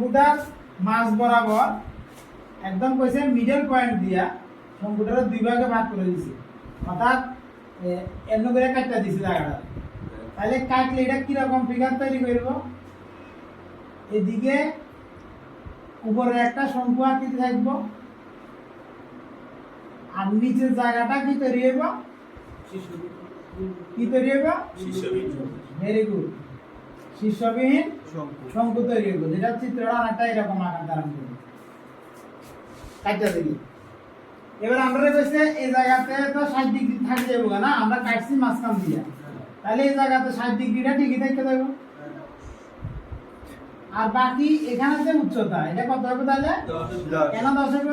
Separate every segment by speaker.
Speaker 1: শঙ্কুটার মাঝ বরাবর একদম কইছে মিডল পয়েন্ট দিয়া শঙ্কুটার দুই ভাগে ভাগ করে দিছে, অর্থাৎ এমন করে কাটটা দিছে জায়গাটা। তাহলে কাটলে এটা কিরকম ফিগার তৈরি করব? এদিকে উপরে একটা শঙ্কু আকৃতি থাকব, আর নিচের জায়গাটা কি তৈরি হইব? কি তৈরি হইব? ভেরি গুড, শীর্ষবিহীন শঙ্কু তৈরি হইব, যেটা চিত্রটা অনেকটা এরকম আকার ধারণ করবে। কাটটা দেখি এবার আমরা কইছে এই জায়গাতে তো 60 ডিগ্রি থাকতে যাবো না, আমরা কাটছি মাঝখান দিয়া, তাহলে এই জায়গাতে 60 ডিগ্রিটা ঠিকই থাকতে যাবো। আর বাকি এখানে যে উচ্চতা এটা কত হবে তাহলে? কেন 10 হবে?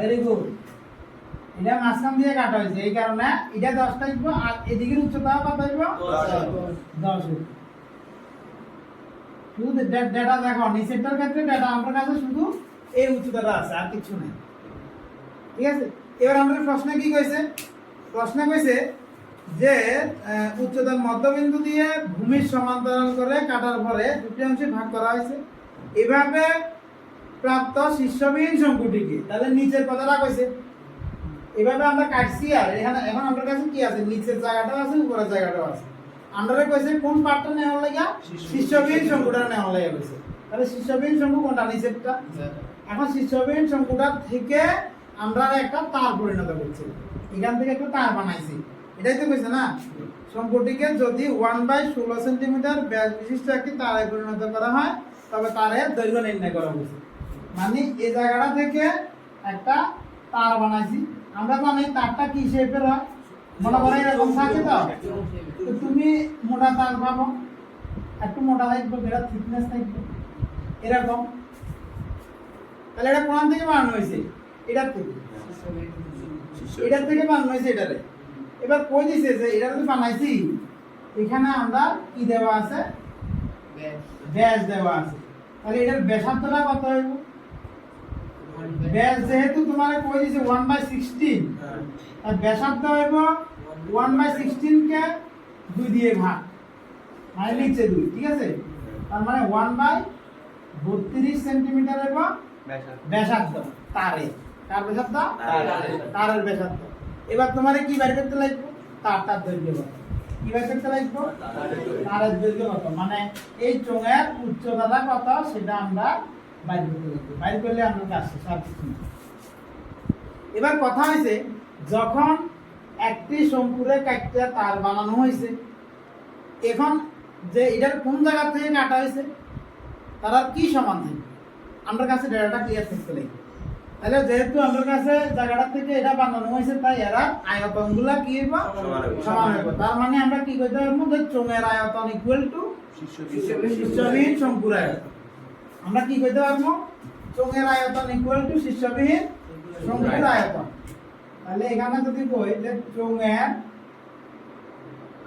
Speaker 1: ভেরি গুড, এটা মাঝখান দিয়ে কাটা হয়েছে এই কারণে এটা 10 থাকবে, আর এদিকের উচ্চতা কত হইব? 10 হবে। শুধু ডেটা দেখো, নিচেরটার ক্ষেত্রে ডেটা আমার কাছে শুধু এই উচ্চতাটা আছে, আর কিছু নাই। ঠিক আছে, এবার আমরা প্রশ্নে কি কইছে? প্রশ্নে কইছে যে উচ্চতার মধ্যবিন্দু দিয়ে ভূমির সমান্তরাল করে কাটার পরে দুটি অংশে ভাগ করা হয়েছে, এভাবে প্রাপ্ত শীর্ষবিহীন শঙ্কুটিকে, তাহলে নিচের কথাটা কইছে এভাবে আমরা কাটছি। আর এখানে এখন আমাদের কাছে কি আছে? নিচের জায়গাটাও আছে, উপরের জায়গাটাও আছে। আমরা কইছে কোন পার্টটা নেওয়া লাগা? শীর্ষবিহীন শঙ্কুটা নেওয়া লাগা কইছে। তাহলে শীর্ষবিহীন শঙ্কু কোনটা? নিচেরটা। এখন শীর্ষবিহীন শঙ্কুটা থেকে আমরা একটা তার পরিণত করছি, এখান থেকে একটা তার বানাইছি, এটাই তো কইছে না? শঙ্কুটিকে যদি 1/16 সেন্টিমিটার ব্যাস বিশিষ্ট একটি তারে পরিণত করা হয় তবে তারের দৈর্ঘ্য নির্ণয় করা হয়েছে। মানে এই জায়গাটা থেকে একটা তার বানাইছি। আমরা জানি তারটা কি শেপের হয়, মনে করো এরকম থাকে। তো তুমি মোটা তার পাবো, একটু মোটা থাকবে, যেটা থিকনেস থাকবে এরকম। তাহলে এটা কোন থেকে বানানো হয়েছে? এটার থেকে, এটার থেকে বানানো হয়েছে এটারে। এবার কই দিছে যে এটা যদি বানাইছি, এখানে আমরা কি দেওয়া আছে? ব্যাস দেওয়া আছে। তাহলে এটার ব্যাসার্ধটা কত হইব? ব্যাস যেহেতু তোমার কই দিছে 1/16, আর ব্যাসার্ধ হইব 1/16 কে 2 দিয়ে ভাগ, মানে নিচে 2। ঠিক আছে, তার মানে 1/32 সেন্টিমিটার হইব ব্যাসার্ধ তারে। কার ব্যাসার্ধ? তারের ব্যাসার্ধ। এবার তোমারে কি বের করতে লাগবে? তারটার দৈর্ঘ্য কত? কি বের করতে লাগবে? তারের দৈর্ঘ্য কত, মানে এই চোঙের উচ্চতাটা কত সেটা আমরা বাইর করতে লাগবে। বাইর করলে আমরা কাজ শেষ, আর কিছু না। এবার কথা হইছে যখন একটি শঙ্কুরে কাটতে তার বানানো হয়েছে, এখন যে এটার কোন জায়গা থেকে কাটা হয়েছে তারা কি সমান থাকবে, আমার কাছে ডেটাটা ক্লিয়ার থাকতে লাগবে। তাহলে যেহেতু আমার কাছে জায়গাটা থেকে এটা বানানো হয়েছে, তাই এরা আয়তনগুলা কি হইব? সমান হইব। তার মানে আমরা কি কইতে পারবো যে চোঙের আয়তন ইকুয়াল টু শীর্ষবিহীন শঙ্কুর আয়তন। আমরা কি কইতে পারবো? চোঙের আয়তন ইকুয়াল টু শীর্ষবিহীন শঙ্কুর আয়তন। তাহলে এখানে যদি কই যে চোঙের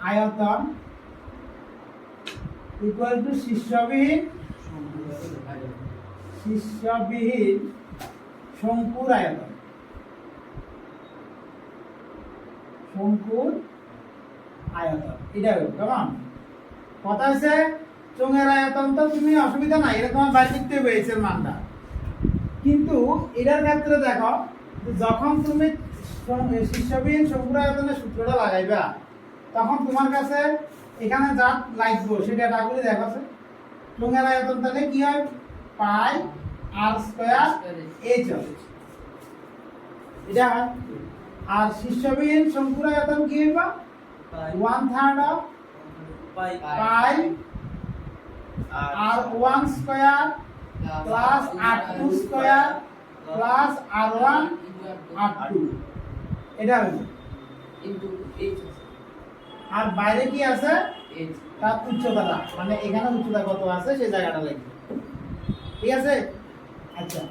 Speaker 1: আয়তন ইকুয়াল টু শীর্ষবিহীন শঙ্কুর আয়তন, শঙ্কুর আয়তন এটা হবে। কেমন কথা আছে? চোঙের আয়তন তো তুমি অসুবিধা নাই, এটা তোমার বাইরে লিখতে হয়েছে মানটা, কিন্তু এটার ক্ষেত্রে দেখো যখন তুমি শীর্ষবিহীন শঙ্কুর আয়তনের সূত্রটা লাগাইবা, তখন তোমার কাছে এখানে যা লাগবে সেটা ডাকলে দেখাচ্ছে চোঙের আয়তন তাহলে কি হয়? পাই আর স্কয়ার এইচ হবে, এটা হয়। আর শীর্ষবিহীন শঙ্কুর আয়তন কি হবে? 1/3 of pi r 1 square plus r2 square plus r1 r2, এটা হবে ইনটু h। আর বাইরে কি আছে? h, তার উচ্চতাটা, মানে এখানে উচ্চতা কত আছে সেই জায়গাটা লিখবে। ঠিক আছে, আচ্ছা।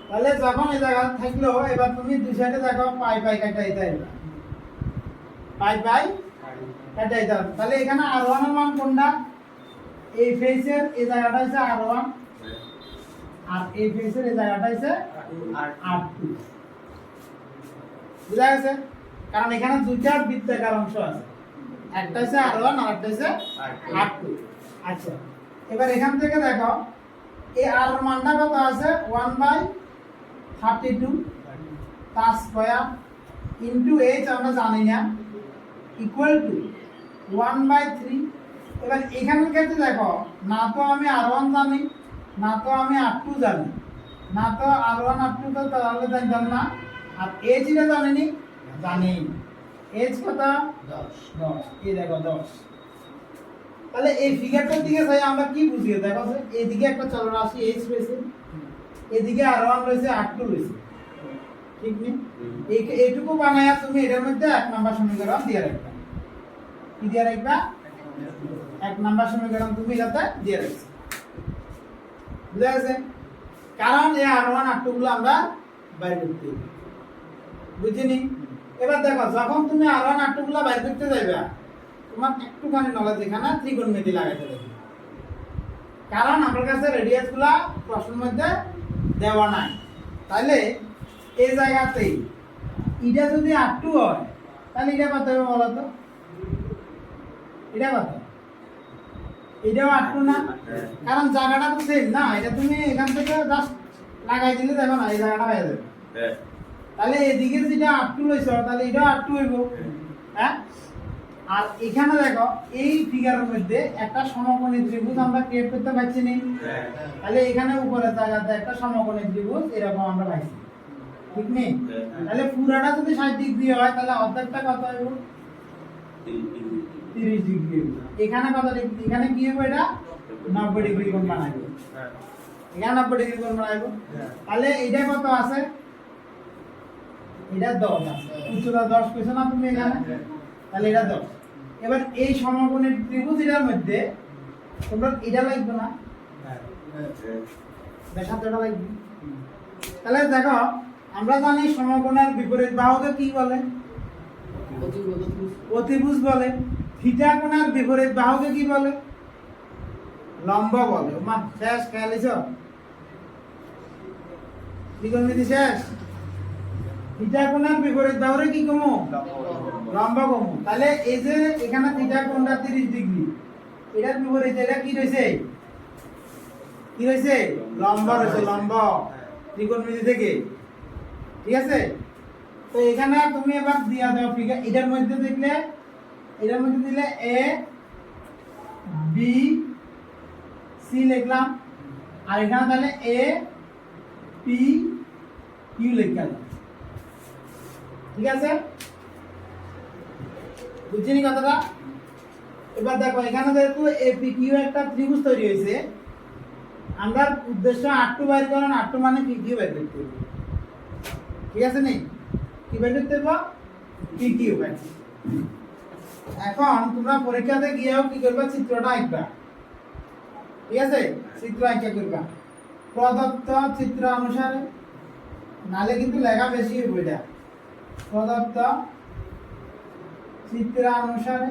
Speaker 1: তাহলে যখন এই জায়গা থাকলো, এবার তুমি দুই সাইডে দেখো পাই পাই কাটা দিতে হবে, পাই পাই কাটা দিতে হবে। তাহলে এখানে r1 এর মান কোনটা? এই ফেসের এই জায়গাটা হচ্ছে r1, আর এই ফেসের এই জায়গাটা হচ্ছে r2। বুঝা গেছে? কারণ এখানে দুইটা বৃত্তাকার অংশ আছে, একটা হচ্ছে r1 আর একটা হচ্ছে r2। আচ্ছা, এবার এখান থেকে দেখো এই আর মানটা কত আছে 1/32 তার স্কয়ার ইনটু h আমরা জানি না ইকুয়াল টু 1/3। এবার এখানের ক্ষেত্রে দেখো না তো আমি r1 জানি না তো আমি r2 জানি না তো r1 r2 তো তাহলে জানতাম না আর h এটা জানি জানি h কত 10 এই দেখো 10। তাহলে এই ফিগারটার দিকে যাই আমরা কি বুঝি দেখো যে এদিকে একটা চলরাশি h রয়েছে এদিকে r1 রয়েছে r2 রয়েছে ঠিক নেই এইটুকু বানায়া তুমি এটার মধ্যে এক নাম্বার সমীকরণ দিয়ে রাখবে কি দিয়ে রাখবা এক নাম্বার সমীকরণ তুমি এটাতে দিয়ে রাখছো বুঝা গেছে কারণ এই r1 r2 গুলো আমরা বাইর করতে বুঝিনি। এবার দেখো যখন তুমি r1 r2 গুলো বাইর করতে যাইবা তোমার একটুখানি নলেজ এখানে ত্রিকোণমিতি লাগাইতে হবে কারণ আমার কাছে রেডিয়াস গুলা প্রশ্নের মধ্যে দেওয়া নাই তাইলে এই জায়গাতে এটা যদি r2 হয় তাহলে এটা কত হবে বলো তো এটা কত এটাও r2 না কারণ জায়গাটা তো সেম না এটা তুমি এখান থেকে জাস্ট লাগাই দিলে দেখো না এই জায়গাটা হয়ে যাবে তাহলে এদিকে যেটা r2 লইছো তাহলে এটাও r2 হইব হ্যাঁ। আর এখানে দেখো এই ফিগারের মধ্যে একটা সমকোণী ত্রিভুজ আমরা ক্রিয়েট করতে পারছি না তাহলে এখানে উপরের জায়গাতে একটা সমকোণী ত্রিভুজ এরকম আমরা পাইছি ঠিক নেই তাহলে পুরাটা যদি 60 ডিগ্রি হয় তাহলে অর্ধেকটা কত হইব 30 ডিগ্রি। এখানে কত ডিগ্রি এখানে কি হবে এটা 90 ডিগ্রি কোণ বানাইবো এখানে 90 ডিগ্রি কোণ বানাইবো তাহলে এটা কত আছে এটা 10 আছে উচ্চতা 10 কইছো না তুমি এখানে তাহলে এটা 10। এবার এই সমকোণী ত্রিভুজ এর মধ্যে তোমরা এটা লাগবে না ব্যাসার্ধটা লাগবে তাহলে দেখো আমরা জানি সমকোণের বিপরীত বাহুকে কি বলে অতিভুজ বলে থিটা কোণের বিপরীত বাহুকে কি বলে লম্ব বলে মা শেষ খেয়ালিছো ত্রিকোণমিতি শেষ থিটা কোণের বিপরীত বাহুরে কি কমু লম্ব কমু তাহলে এই যে এখানে থিটা কোণটা 30 ডিগ্রি এটার বিপরীতে এটা কি রয়েছে লম্ব রয়েছে লম্ব ত্রিকোণমিতি থেকে ঠিক আছে। তো এখানে তুমি এবার দিয়া দাও ফিগার এটার মধ্যে দেখলে এটার মধ্যে দিলে এ বি সি লিখলাম আর এখানে তাহলে এ পি কিউ লিখলাম ঠিক আছে বুঝছিনি কথাটা। এবার দেখো এখানে যেহেতু এপি কিউ একটা ত্রিভুজ তৈরি হয়েছে আমরা উদ্দেশ্য r2 বাইর করেন r2 মানে পি কিউ বাইর করতে হবে ঠিক আছে নি কি বাইর করতে হবে পি কিউ বাইর। এখন তোমরা পরীক্ষাতে গিয়েও কি করবে চিত্রটা আঁকবা ঠিক আছে চিত্র আঁকা করবা প্রদত্ত চিত্র অনুসারে নালে কিন্তু লেখা বেশি হবে এটা প্রদত্ত চিত্র অনুসারে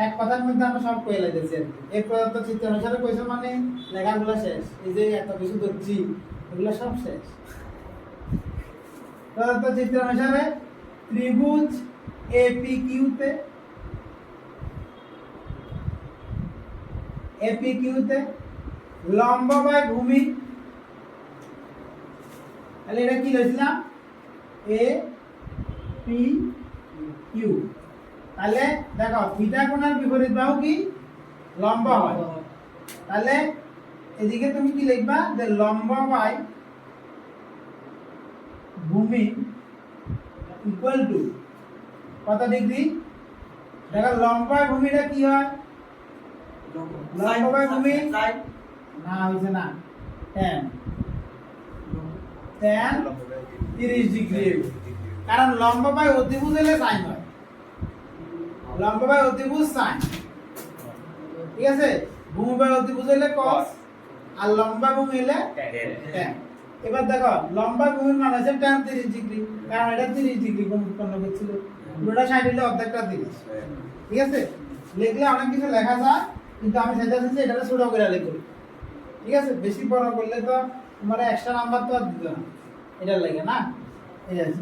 Speaker 1: এক কথার মধ্যে আমরা সব কইলে লাইতেছি এই প্রদত্ত চিত্র অনুসারে কইছো মানে লেখাগুলো শেষ এই যে এত কিছু ধরছি এগুলো সব শেষ। প্রদত্ত চিত্র অনুসারে ত্রিভুজ এপিকিউ তে লম্ব বাই ভূমি তাহলে এটা কি লিখলাম এ পি কিউ তাহলে দেখো থিটা কোণের বিপরীত বাহু কি লম্ব হয় তাহলে এদিকে তুমি কি লিখবা যে লম্ব বাই ভূমি ইকুয়াল টু কত ডিগ্রি দেখো লম্ব বাই ভূমিটা কি হয় লম্ব বাই ভূমি না হইছে না tan 30 ডিগ্রি কারণ লম্ব বাই অতিভুজ হলে sin হয় লম্ব বাই অতিভুজ sin ঠিক আছে ভূমি বাই অতিভুজ হলে cos আর লম্বা ভূমি হলে tan। এবার দেখো লম্বা ভূমির মান হচ্ছে tan 30 ডিগ্রি কারণ এটা 30 ডিগ্রি কোণ উৎপন্ন করছিল পুরোটা 60 হলে অর্ধেকটা 30 ঠিক আছে লিখলে অনেক কিছু লেখা যায় কিন্তু আমি চাইতেছি যে এটা ছোট করে লিখব ঠিক আছে বেশি বড় করলে তো তোমার এক্সট্রা নাম্বার তো আর দিত না এটা লাগে না এই আছে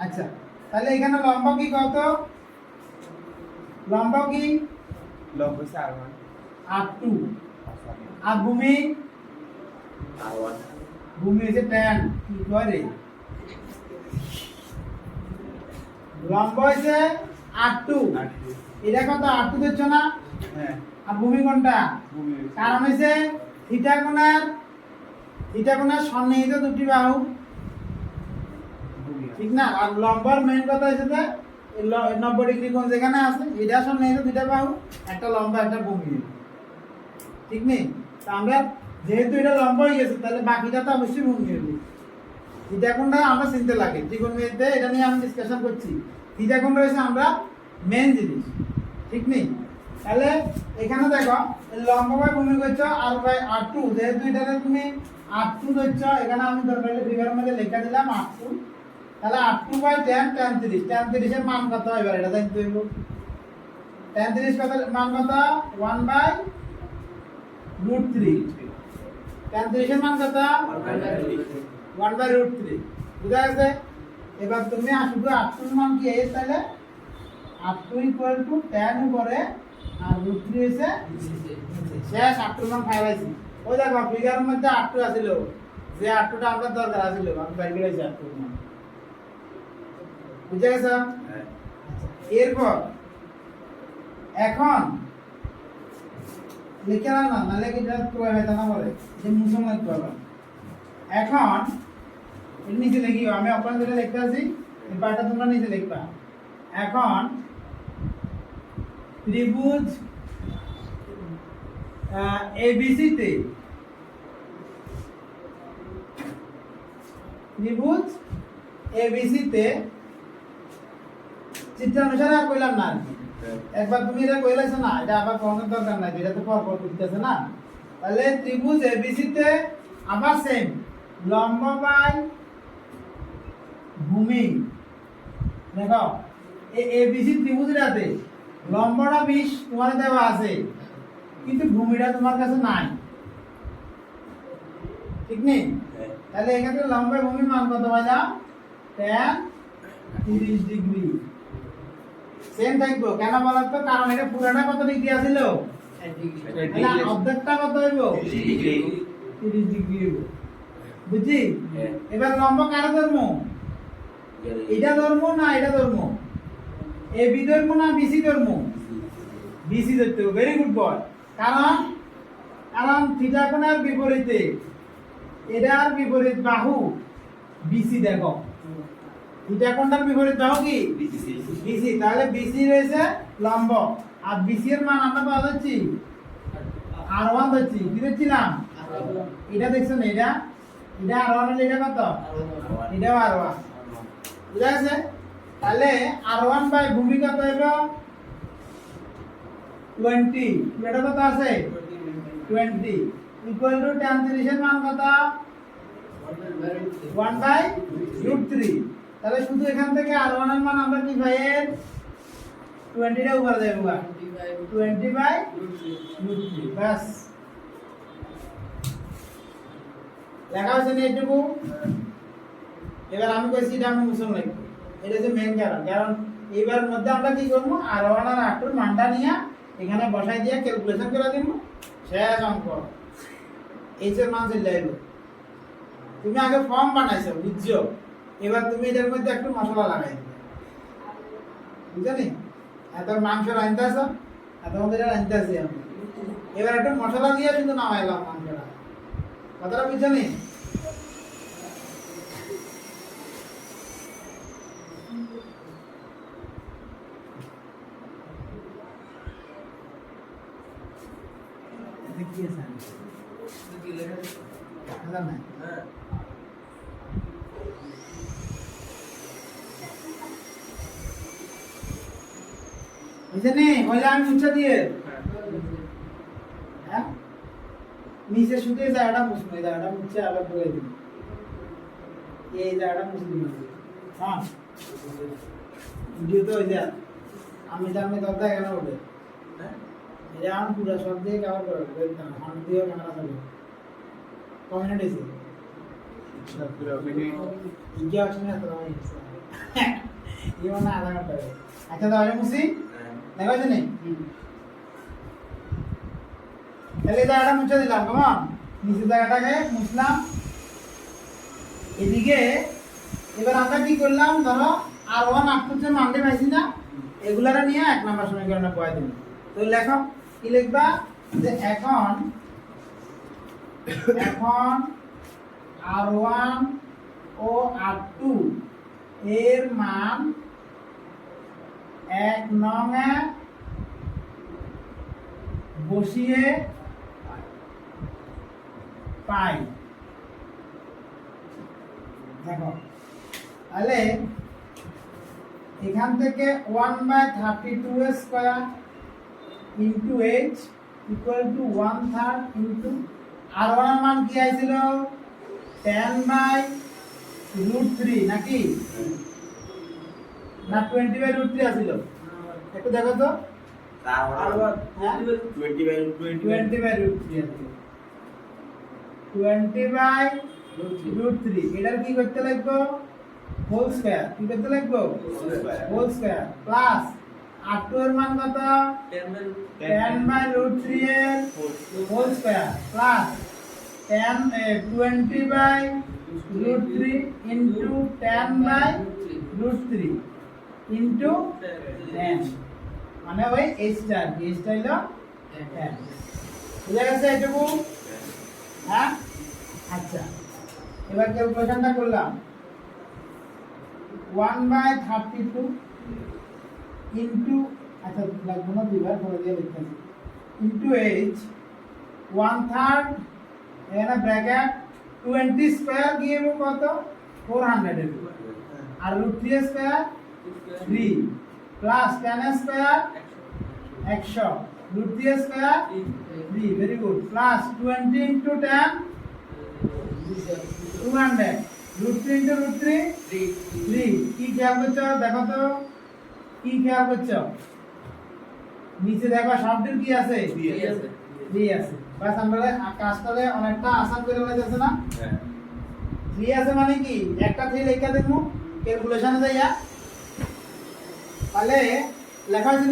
Speaker 1: আচ্ছা তাহলে এখানে লম্ব কি কত লম্ব কি
Speaker 2: লম্ব হচ্ছে r1
Speaker 1: r2 আর ভূমি ভূমি হচ্ছে tan কি করে লম্ব হচ্ছে r2 এটা কত r2 দিচ্ছ না
Speaker 2: হ্যাঁ
Speaker 1: আর ভূমি কোনটা
Speaker 2: ভূমি
Speaker 1: কারণ হচ্ছে থিটা কোণের সন্নিহিত দুটি বাহু
Speaker 2: ভূমি
Speaker 1: ঠিক না আর লম্বার মেইন কথা হচ্ছে যে 90 ডিগ্রি কোণ যেখানে আছে এটা সন্নিহিত দুটা বাহু একটা লম্বা একটা ভূমি ঠিক নেই তো আমরা যেহেতু এটা লম্বা হয়ে গেছে তাহলে বাকিটা তো অবশ্যই ভূমি হবে থিটা কোণটা আমরা চিনতে লাগে ত্রিকোণমিতিতে এটা নিয়ে আমি ডিসকাশন করছি থিটা কোণ রয়েছে আমরা মেইন জিনিস ঠিক নেই তাহলে এখানে দেখো লম্ব বাই ভূমি করছো r/r2 যেহেতু এটাতে তুমি r2 ধরছো এখানে আমি দরকার হলে বিভাগের মধ্যে লেখা দিলাম r2 তাহলে r2/tan tan 30 এর মান কত এবার এটা জানতে হইব tan 30 কত মান কত 1/√3 tan 30 এর মান কত 1/√3 বুঝা গেছে এবার তুমি শুধু r2 এর মান কি এই তাহলে r2 tan উপরে আর √3 হইছে শেষ r2 এর মান ফাইলাইছি ওই দেখো ফিগারের মধ্যে r2 আছিল যে r2 টা আমরা দরকার আছিল আমি বাইর করেছি r2 এর মান বুঝা গেছে এরপর এখন লিখে না নালে কি এটা তো হয় না বলে যে মুসম লিখতে হবে এখন এর নিচে লিখিও আমি আপনাদের যেটা লিখতে আছি এই পার্টটা তোমরা নিচে লিখবা এখন ত্রিভুজ ABC তে ত্রিভুজ ABC তে চিত্রানুসারে আর কইলাম না আর কি একবার তুমি এটা কইলাছো না এটা আবার কোনের দরকার নাই এটা তো পর পর করতেছে না তাহলে ত্রিভুজ ABC তে আবার সেম লম্ব বাই ভূমি দেখো এই ABC ত্রিভুজটাতে লম্বটা 20 তোমার দেওয়া আছে কিন্তু ভূমিটা তোমার কাছে নাই ঠিক নেই তাহলে এখানে লম্ব আর ভূমির মান কত পাইলাম tan 30 ডিগ্রি সেম থাকবো কেন বলার তো কারণ এটা পুরাটা কত ডিগ্রি আছিল তাহলে অর্ধেকটা কত হইব 30 ডিগ্রি হইব বুঝছি এবার লম্ব কার ধর্ম এটা ধর্ম না এটা ধর্ম AB ধর্ম না BC ধর্ম BC ধরতে হবে ভেরি গুড বয় কারণ থিটা কোণের বিপরীতে এটার বিপরীত বাহু BC দেখো থিটা কোণটার বিপরীত বাহু কি BC তাহলে BC রয়েছে লম্ব আর BC এর মান আমরা পাওয়া যাচ্ছি R1 ধরছি কি ধরছিলাম এটা দেখছেন এটা R1 হলে এটা কত এটাও R1 বুঝা গেছে তাহলে R1 বাই ভূমি কত হইব 20 এটা কত আছে 20 ইকুয়াল টু tan 30 এর মান কত 1/√3 তাহলে শুধু এখান থেকে R1 এর মান আমরা কি পাই 20 টা উপরে যাবে 20/√3 বাস লেখা হয়েছে না এইটুকু এবার আমি কইছি এটা আমি মুছন লিখব এটা হচ্ছে মেইন কারণ এইবারের মধ্যে আমরা কি করব R1 আর R2 এর মানটা নিয়ে এখানে বসাই দিয়ে ক্যালকুলেশন করে দিব শেষ অঙ্ক এইচ এর মান চলে আইলো তুমি আগে ফর্ম বানাইছো বুঝছো এবার তুমি এটার মধ্যে একটু মশলা লাগাই দিবে বুঝছনি এত মাংস রাঁধতে আছো এত মধ্যে রাঁধতে আছি আমি এবার একটু মশলা দিয়ে কিন্তু নামাইলাম মাংসটা কথাটা বুঝছনি देखिए सर ना বুঝছেন হইলে আমি মুছে দিয়ে হ্যাঁ নিচে শুধু এই জায়গাটা মুছবো এই জায়গাটা মুছে আবার বলে দিন এই জায়গাটা মুছে দিন হ্যাঁ ভিডিও তো হয়ে যায় আমি জানি দরজা এখানে ওঠে এটা আমি পুরো সব দিয়ে কভার করে দেবো আমি দিয়ে ক্যামেরা চালাবো কমিউনিটি আছে সব পুরো ইয়ে আসে না তো আমি ये वाला आधा घंटा है अच्छा तो आगे मुसी नहीं बात नहीं তাহলে এই জায়গাটা মুছে দিলাম, কেমন নিচের জায়গাটাকে মুছলাম। এদিকে এবার আমরা কি করলাম, ধরো R1 R2 যে মানটি পাইছি না, এগুলারে নিয়ে 1 নম্বর সমীকরণে বসাই দিলাম। তো লেখো কি লিখবা, যে এখন R1 ও R2 এর মান 1 নং এ বসিয়ে পাই। দেখো তাহলে এখান থেকে 1/32 square into h equal to 1/3 into R1 এর মান কি আইছিল 10/√3 নাকি না 20/√3 আছিল, একটু দেখো তো। R1 20/√3 আছিল, 20/√3 এটার কি করতে লাগবে, হোল স্কয়ার। কি করতে লাগবে, হোল স্কয়ার প্লাস R2 এর মান কত 10/√3 এর whole square plus 20/√3 into 10/√3 into 10, মানে ওই h টা হলো 10। বুঝা গেছে এটুকু? হ্যাঁ, আচ্ছা এবার ক্যালকুলেশনটা করলাম। 1/32 ইনটু, আচ্ছা লাগবে না, দুইবার করে দিয়ে লিখতেছি, ইনটু h 1/3 এখানে ব্র্যাকেট 20 স্কয়ার দিয়ে কত 400 এর, আর √3 square 3 plus 10 square 100 √3 square 3, very good, plus 20 into 10 200 √3 into √3 3। কি খেয়াল করছো, দেখো তো কি খেয়াল করছো, নিচে দেখো শব্দের কি আছে, 3 আছে। বাস আমরা কাজটালে অনেকটা আসান করে ফেলেছে না। 3 আছে মানে কি, একটা 3 লেখা দেখো ক্যালকুলেশনে যাইয়া, তাহলে লেখা আছে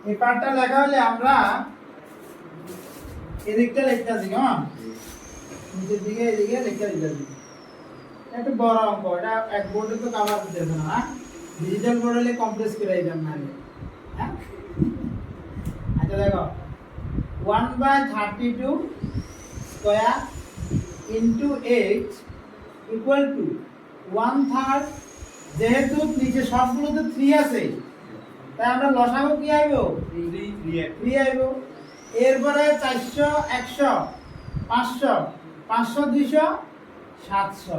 Speaker 1: এই পার্টটা লেখা হলে আমরা এদিকটা লিখতেছি, কেমন নিচের দিকে এদিকে লিখতে দিতেছি। একটু বড় অঙ্ক, এটা এক বোর্ডে তো কভার করতে হবে না, ডিজিটাল বোর্ডে কমপ্লেক্স করে দিতাম না। হ্যাঁ, আচ্ছা দেখো 1/32 square into h equal to 1/3, যেহেতু নিচে সবগুলোতে 3 আছে তাই আমরা লসাগু কি আইব 3 আইব। এরপরে 400 100 500 500 200 700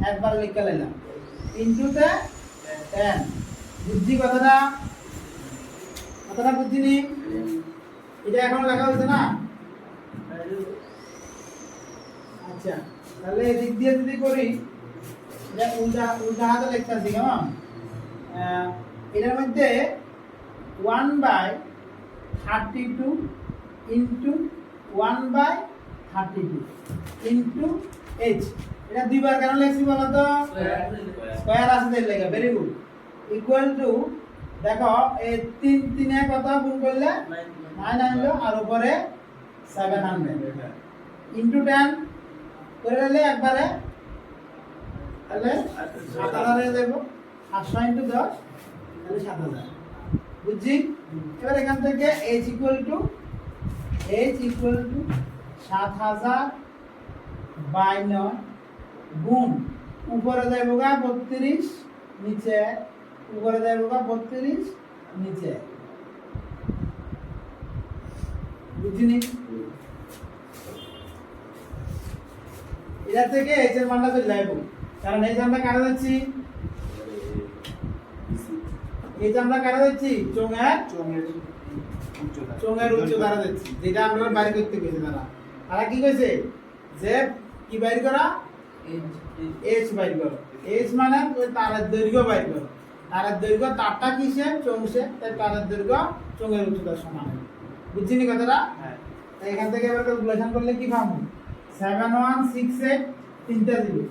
Speaker 1: একবার লিখে নিলাম ইনটুতে 10। বুঝছি কথাটা বুঝছিনি? এটা এখন লেখা হয়েছে না। আচ্ছা তাহলে এদিক দিয়ে যদি করি, এটা উল্টা হাতে লিখতেছি, কেমন এটার মধ্যে 1/32 ইনটু 1/32 ইনটু h, এটা দুইবার কেন লিখছি বলো তো, স্কয়ার আছে তাই লেখা, ভেরি গুড, ইকুয়াল টু দেখো এই 3 3 এ কত গুণ করলে 9 আনলো, আর উপরে 700 ইনটু 10 করে দিলে একবারে, তাহলে 7000 এ দেব, 800 ইনটু 10 তাহলে 7000। বুঝছি? এবার এখান থেকে h ইকুয়াল টু 7000 বাই 9 গুণ উপরে যাইব গা 32, নিচে উপরে যাইব গা 32, নিচে। বুঝিনি? এটা থেকে h এর মানটা চলে যাইব, কারণ এই যে আমরা কাটা যাচ্ছি, এই যে আমরা কাটা যাচ্ছি চোঙের উচ্চতা যাচ্ছি, যেটা আমরা বাইরে করতে গেছি। তারা কি কইছে যে কি বাইর করা, h বাইর করো, h মানে ওই তারের দৈর্ঘ্য বাইর করো। তারের দৈর্ঘ্য, তারটা কিসের চোঙে, তাই তারের দৈর্ঘ্য চোঙের উচ্চতার সমান। বুঝছিনি কথাটা? হ্যাঁ। তাই এখান থেকে এবার ক্যালকুলেশন করলে কি পাবো, 7168 তিনটা 0,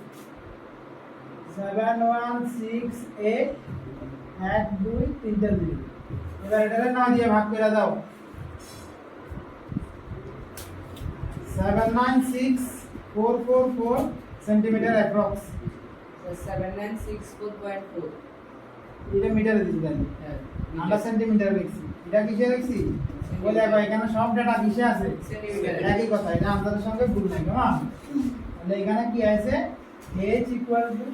Speaker 1: 7168 1 2 3টা 0 এবার এটাকে 9 দিয়ে ভাগ করে দাও 796444 সেন্টিমিটার অ্যাপ্রক্স
Speaker 2: 7964.4
Speaker 1: এটা মিটারে দিছি তাহলে
Speaker 2: হ্যাঁ
Speaker 1: আমরা সেন্টিমিটার লিখছি এটা কিসে লিখছি বলে দেখো এখানে সব ডেটা কিসে আছে
Speaker 2: সেন্টিমিটারে।
Speaker 1: একই কথা এটা আমাদের সঙ্গে ভুল নাই কেমন তাহলে এখানে কি আছে h equal to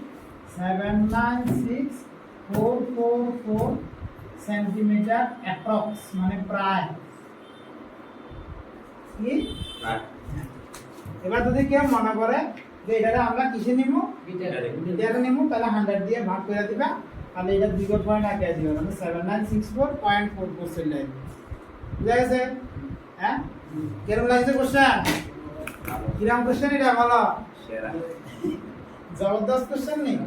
Speaker 1: 796444 centimetre approx মানে প্রায় কি এবার যদি কেউ মনে করে যে এটাকে আমরা কিসে নিব
Speaker 2: মিটারে।
Speaker 1: মিটারে নিব তাহলে 100 দিয়ে ভাগ করে দিবা তাহলে এটা 2 পয়েন্ট আগে আসবে মানে 7964.44 চলে আসবে বুঝা গেছে হ্যাঁ কেরম লাগছে কোশ্চেন কিরম কোশ্চেন এটা বলো
Speaker 3: সেরা
Speaker 1: জবরদস্ত কোশ্চেন নেই